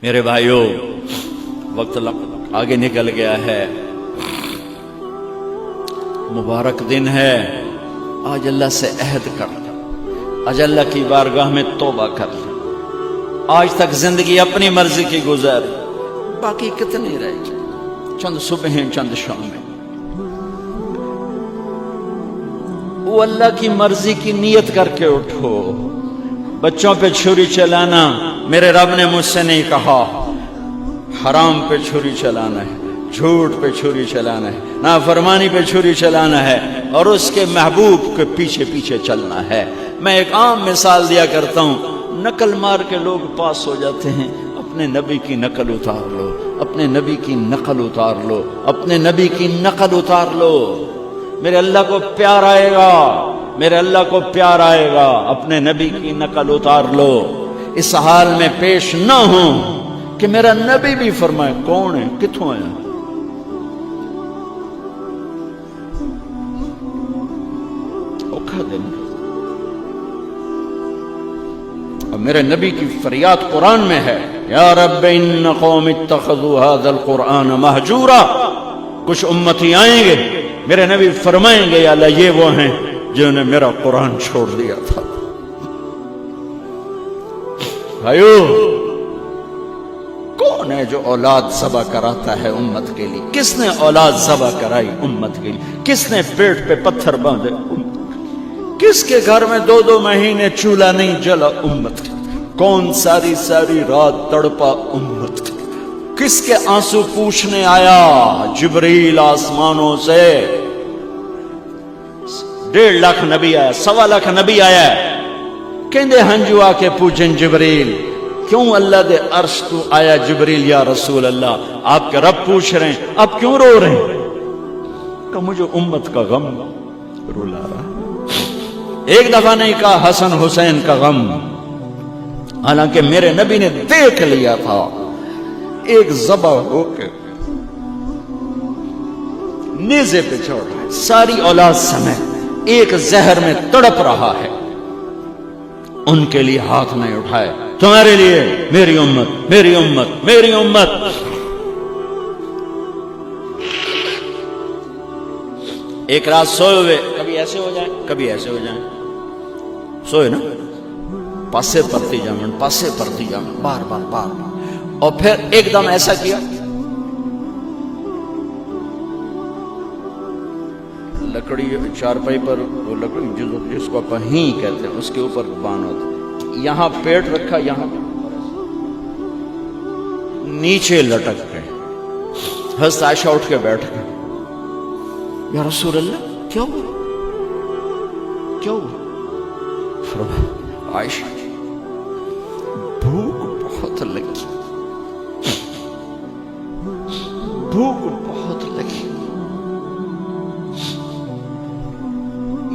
میرے بھائیوں، وقت آگے نکل گیا ہے، مبارک دن ہے، آج اللہ سے عہد کر، آج اللہ کی بارگاہ میں توبہ کر۔ آج تک زندگی اپنی مرضی کی گزر، باقی کتنی رہ گئی، چند صبحیں چند شامیں۔ وہ اللہ کی مرضی کی نیت کر کے اٹھو۔ بچوں پہ چھری چلانا میرے رب نے مجھ سے نہیں کہا، حرام پہ چھری چلانا ہے، جھوٹ پہ چھری چلانا ہے، نافرمانی پہ چھری چلانا ہے، اور اس کے محبوب کے پیچھے پیچھے چلنا ہے۔ میں ایک عام مثال دیا کرتا ہوں، نقل مار کے لوگ پاس ہو جاتے ہیں، اپنے نبی کی نقل اتار لو، اپنے نبی کی نقل اتار لو، اپنے نبی کی نقل اتار لو، میرے اللہ کو پیار آئے گا، میرے اللہ کو پیار آئے گا۔ اپنے نبی کی نقل اتار لو، اس حال میں پیش نہ ہوں کہ میرا نبی بھی فرمائے کون ہے، کتوں آیا، اوکھا دن۔ اور میرے نبی کی فریاد قرآن میں ہے، یا رب ان قوم اتخذوا هذا القرآن مہجورا۔ کچھ امتی آئیں گے، میرے نبی فرمائیں گے یا اللہ یہ وہ ہیں جنہوں نے میرا قرآن چھوڑ دیا تھا۔ بھائیو، کون ہے جو اولاد ذبح کراتا ہے امت کے لیے؟ کس نے اولاد ذبح کرائی امت کے لیے؟ کس نے پیٹ پہ پتھر باندھے امت کے لیے؟ کس کے گھر میں 2 مہینے چولہا نہیں جلا امت کے لیے؟ کون ساری ساری رات تڑپا امت کے لیے؟ کس کے آنسو پوچھنے آیا جبریل آسمانوں سے؟ 1.5 لاکھ نبی آیا، 1.25 لاکھ نبی آیا ہے، کہندے ہنجو آ کے پوچھیں جبریل کیوں اللہ دے عرش تو آیا جبریل یا رسول اللہ، آپ کے رب پوچھ رہے ہیں، آپ کیوں رو رہے ہیں؟ کہ مجھے امت کا غم رلا رہا۔ ایک دفعہ نہیں کہا حسن حسین کا غم، حالانکہ میرے نبی نے دیکھ لیا تھا ایک ذبح ہو کے نیزے پہ چڑھ رہا ہے، ساری اولاد سمیت ایک زہر میں تڑپ رہا ہے، ان کے لیے ہاتھ نہیں اٹھائے، تمہارے لیے میری امت، میری امت، میری امت۔ ایک رات سوئے ہوئے، کبھی ایسے ہو جائیں کبھی ایسے ہو جائیں، سوئے نا، پاسے پرتی جامن، پاسے پرتی جامن، بار بار بار بار، اور پھر ایک دم ایسا کیا، لکڑی چارپائی پر، وہ لکڑی جس کو پہین کہتے ہیں، اس کے اوپر بان ہوتا، یہاں پیٹ رکھا، یہاں نیچے لٹک گئے۔ حضرت عائشہ اٹھ کے بیٹھ گئے، یا رسول اللہ کیا ہوا، کیا ہوا؟ فرمایا عائشہ بھوک بہت لگی، بھوک بہت لگی،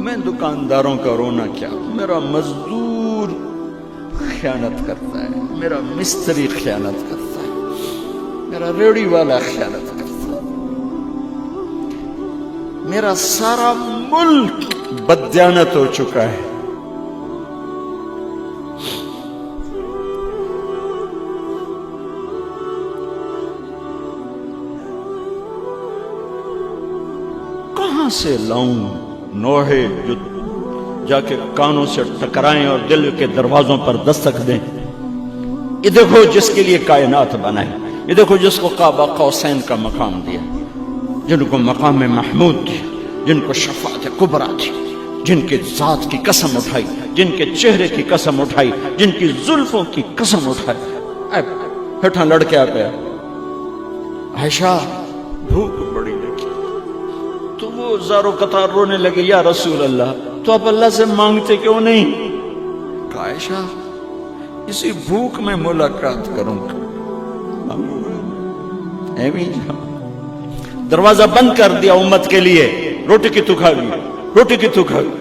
میں دکانداروں کا رونا کیا، میرا مزدور خیانت کرتا ہے، میرا مستری خیانت کرتا ہے، میرا ریڑھی والا خیانت کرتا ہے، میرا سارا ملک بددیانت ہو چکا ہے، کہاں سے لاؤں نوحے جو جا کے کانوں سے ٹکرائیں اور دل کے دروازوں پر دستک دیں؟ یہ دیکھو جس کے لیے کائنات بنائی، یہ دیکھو جس کو قاب قوسین کا مقام دیا، جن کو مقام محمود دیا، جن کو شفاعت کبریٰ تھی، جن کے ذات کی قسم اٹھائی، جن کے چہرے کی قسم اٹھائی، جن کی زلفوں کی قسم اٹھائی، ہٹھاں لڑکے آ گیا، عائشہ بھوک بڑی لگی، تو وہ زارو قطار رونے لگے، یا رسول اللہ تو آپ اللہ سے مانگتے کیوں نہیں؟ کہ عائشہ اسی بھوک میں ملاقات کروں گا، دروازہ بند کر دیا امت کے لیے، روٹی کی تو کھا گئی، روٹی کی تو کھا گئی۔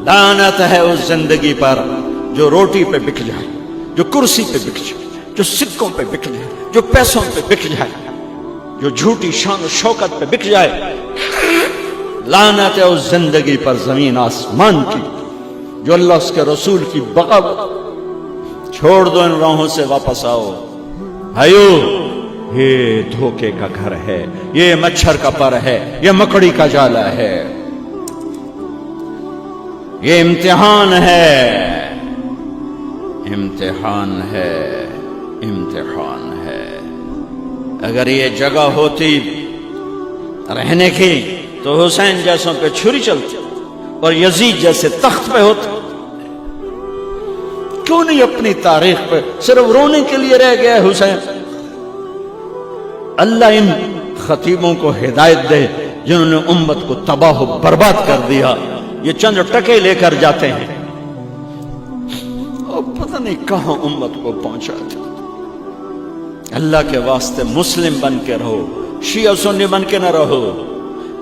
لعنت ہے اس زندگی پر جو روٹی پہ بک جائے، جو کرسی پہ بک جائے، جو سکوں پہ بک جائے، جو پیسوں پہ بک جائے، جو جھوٹی شان و شوکت پہ بک جائے۔ لعنت ہے اس زندگی پر زمین آسمان کی جو اللہ اس کے رسول کی بغاوت چھوڑ دو ان راہوں سے واپس آؤ. بھائیو یہ دھوکے کا گھر ہے، یہ مچھر کا پر ہے، یہ مکڑی کا جالا ہے، یہ امتحان ہے، امتحان ہے، امتحان ہے. اگر یہ جگہ ہوتی رہنے کی تو حسین جیسوں پہ چھری چلتی اور یزید جیسے تخت پہ ہوتے. کیوں نہیں اپنی تاریخ پہ صرف رونے کے لیے رہ گیا ہے حسین؟ اللہ ان خطیبوں کو ہدایت دے جنہوں نے امت کو تباہ و برباد کر دیا. یہ چند ٹکے لے کر جاتے ہیں اور پتہ نہیں کہاں امت کو پہنچاتے. اللہ کے واسطے مسلم بن کے رہو، شیعہ سنی بن کے نہ رہو،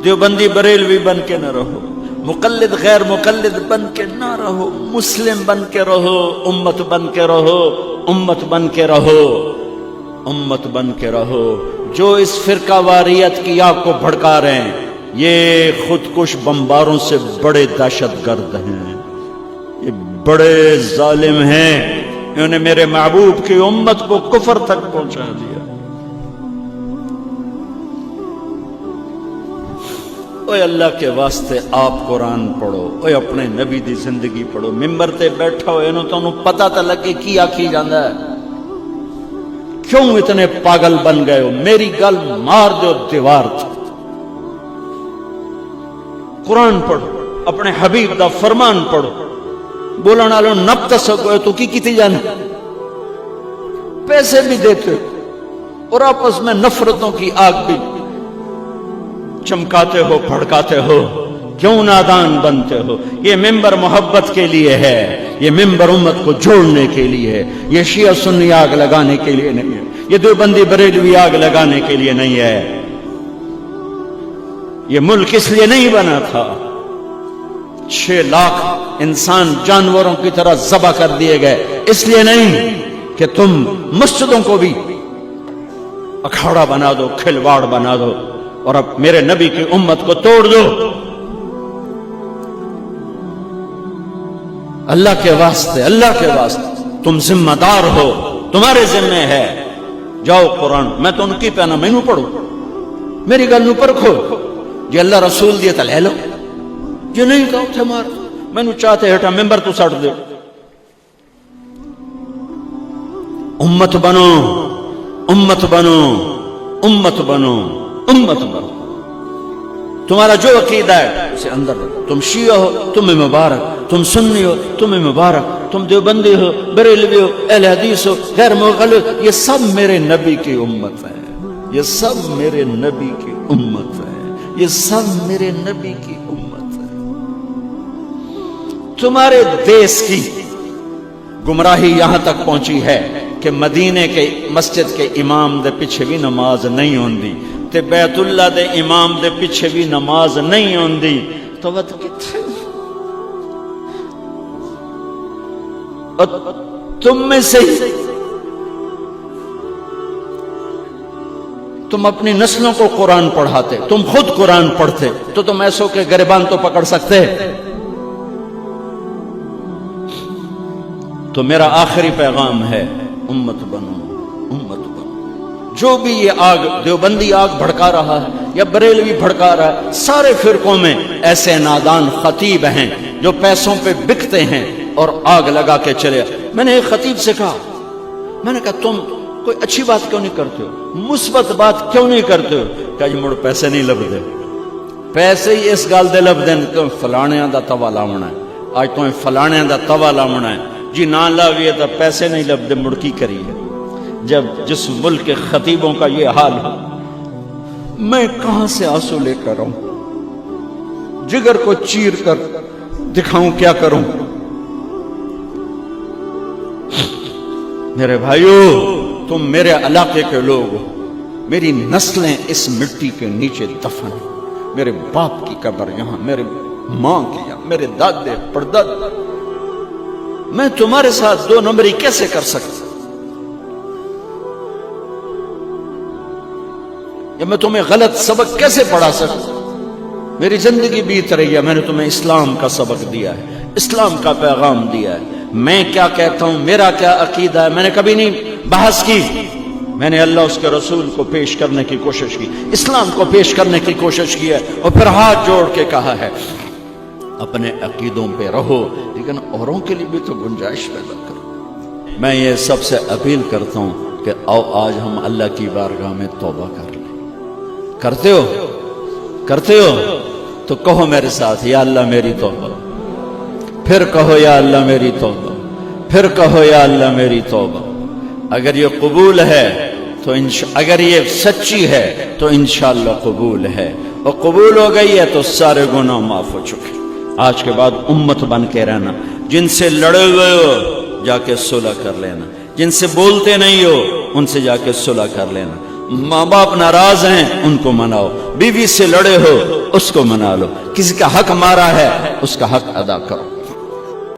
دیوبندی بریلوی بن کے نہ رہو، مقلد غیر مقلد بن کے نہ رہو، مسلم بن کے رہو، امت بن کے رہو، امت بن کے رہو، امت بن کے رہو. جو اس فرقہ واریت کی آگ کو بھڑکا رہے ہیں یہ خودکش بمباروں سے بڑے دہشت گرد ہیں، یہ بڑے ظالم ہیں. انہوں نے میرے محبوب کی امت کو کفر تک پہنچا دیا. اوے اللہ کے واسطے آپ قرآن پڑھو، اوے اپنے نبی دی زندگی پڑھو. ممبر تے بیٹھا ہو انہوں تو انہوں پتہ تا لگے کی آکھی جاندہ ہے. کیوں اتنے پاگل بن گئے ہو؟ میری گل مار دو دیوار تھی. قرآن پڑھو، اپنے حبیب دا فرمان پڑھو. بولن والوں نب تسکو تو کی کیتی جانا، پیسے بھی دیتے ہو اور آپس میں نفرتوں کی آگ بھی چمکاتے ہو، بھڑکاتے ہو. کیوں نادان بنتے ہو؟ یہ ممبر محبت کے لیے ہے، یہ ممبر امت کو جوڑنے کے لیے ہے. یہ شیعہ سنی آگ لگانے کے لیے نہیں ہے، یہ دیوبندی بریلوی آگ لگانے کے لیے نہیں ہے. یہ ملک اس لیے نہیں بنا تھا. 6 لاکھ انسان جانوروں کی طرح ذبح کر دیے گئے اس لیے نہیں کہ تم مسجدوں کو بھی اکھاڑا بنا دو، کھلواڑ بنا دو اور اب میرے نبی کی امت کو توڑ دو. اللہ کے واسطے، اللہ کے واسطے تم ذمہ دار ہو، تمہارے ذمہ ہے. جاؤ قرآن، میں تو ان کی پہنا میں نو پڑھوں، میری گل نو پرکھو. جی اللہ رسول دیے تو لے لو، جو نہیں کہو تھے مار. میں نو چاہتے ہٹا ممبر تو سٹ دے. امت بنو، امت بنو، امت بنو، امت بنو. تمہارا جو عقیدہ ہے اسے اندر رکھو. تم شیعہ ہو تمہیں مبارک، تم سنی ہو تمہیں مبارک، تم دیوبندی ہو، بریلوی ہو، اہل حدیث ہو، غیر مقلد، یہ سب میرے نبی کی امت ہے، یہ سب میرے نبی کی امت ہے، یہ سب میرے نبی کی امت ہے. تمہارے دیس کی گمراہی یہاں تک پہنچی ہے کہ مدینے کے مسجد کے امام دے پیچھے بھی نماز نہیں ہوندی تے بیت اللہ دے امام دے پیچھے بھی نماز نہیں ہوندی. تو وقت کتنے تم میں سے تم اپنی نسلوں کو قرآن پڑھاتے، تم خود قرآن پڑھتے تو تم ایسوں کے گریبان تو پکڑ سکتے. تو میرا آخری پیغام ہے امت بنو، امت بنو. جو بھی یہ آگ دیوبندی آگ بھڑکا رہا ہے یا بریلوی بھڑکا رہا ہے، سارے فرقوں میں ایسے نادان خطیب ہیں جو پیسوں پہ بکتے ہیں اور آگ لگا کے چلے. میں نے ایک خطیب سے کہا، میں نے کہا تم کوئی اچھی بات کیوں نہیں کرتے ہو، مثبت بات کیوں نہیں کرتے ہو؟ کہ جی مڑ پیسے نہیں لب دے، پیسے ہی اس گال دے لب دیں تو فلانیاں دا توا لاونا ہے، آج تو فلانیاں دا توا لاونا ہے جی، نہ لاویے تو پیسے نہیں لب دے. مڑکی کری ہے جب جس ملک کے خطیبوں کا یہ حال ہو، میں کہاں سے آنسو لے کر آؤں؟ جگر کو چیر کر دکھاؤں کیا کروں؟ میرے بھائیو، تم میرے علاقے کے لوگ ہو، میری نسلیں اس مٹی کے نیچے دفن ہیں. میرے باپ کی قبر یہاں، میرے ماں کی یہاں، میرے دادے پردادے. میں تمہارے ساتھ 2 نمبری کیسے کر سکتا؟ یا میں تمہیں غلط سبق کیسے پڑھا سکتا؟ میری زندگی بیت رہی ہے، میں نے تمہیں اسلام کا سبق دیا ہے، اسلام کا پیغام دیا ہے. میں کیا کہتا ہوں، میرا کیا عقیدہ ہے، میں نے کبھی نہیں بحث کی. میں نے اللہ اس کے رسول کو پیش کرنے کی کوشش کی، اسلام کو پیش کرنے کی کوشش کی ہے، اور پھر ہاتھ جوڑ کے کہا ہے اپنے عقیدوں پہ رہو لیکن اوروں کے لیے بھی تو گنجائش پیدا کرو. میں یہ سب سے اپیل کرتا ہوں کہ آؤ آج ہم اللہ کی بارگاہ میں توبہ کر لیں. کرتے ہو تو کہو میرے ساتھ، یا اللہ میری توبہ. پھر کہو یا اللہ میری توبہ. پھر کہو یا اللہ میری توبہ. اگر یہ قبول ہے تو اگر یہ سچی ہے تو انشاءاللہ قبول ہے، اور قبول ہو گئی ہے تو سارے گناہ معاف ہو چکے. آج کے بعد امت بن کے رہنا. جن سے لڑے ہوئے ہو جا کے صلح کر لینا، جن سے بولتے نہیں ہو ان سے جا کے صلح کر لینا. ماں باپ ناراض ہیں ان کو مناؤ، بیوی سے لڑے ہو اس کو منا لو، کسی کا حق مارا ہے اس کا حق ادا کرو.